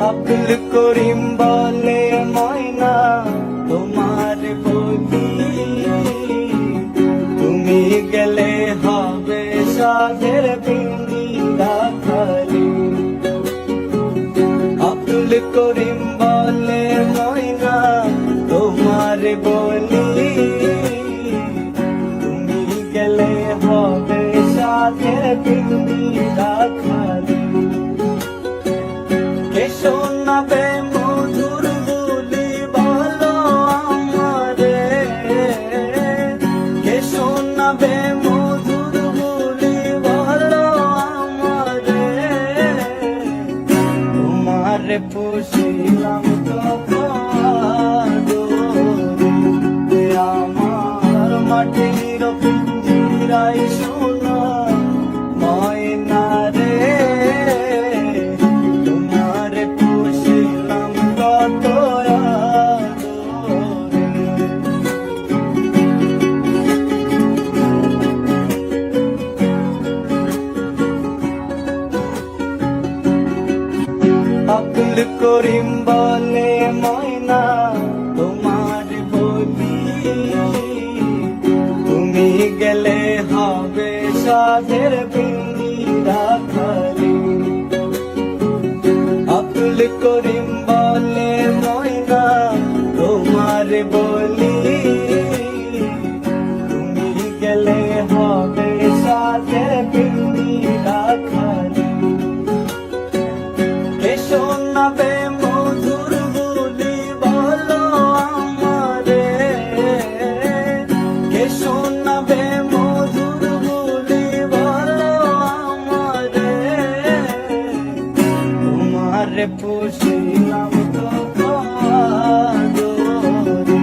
আব্দুল করিম বলে ময়না তোমার বলি, তুমি গেলে হবে সাধের পিঞ্জিরা খালি। আব্দুল করিম বলে ময়না তোমার বলি, তুমি গেলে হবে সাধের পিঞ্জিরা খালি। কে শোনাবে মধুর বুলি বলো আমারে, কে শোনাবে মধুর বুলি বলো আমারে। তোমারে পুষিলাম কত আদরে, আমার মাটির পিঞ্জিরায় সোনা ময়না রে। আব্দুল করিম বলে ময়না তোমার বলি, তুমি গেলে হবে সাধের পিঞ্জিরা খালি। আব্দুল করিম বলে ময়না তোমার বলি, তুমি গেলে হবে সাধের পিঞ্জিরা খালি। কে শোনাবে মধুর বুলি বলো আমারে, কে শোনাবে মধুর বুলি বলো আমারে। তোমারে পুষিলাম কত আদরে,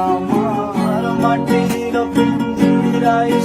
আমার মাটির পিঞ্জিরায়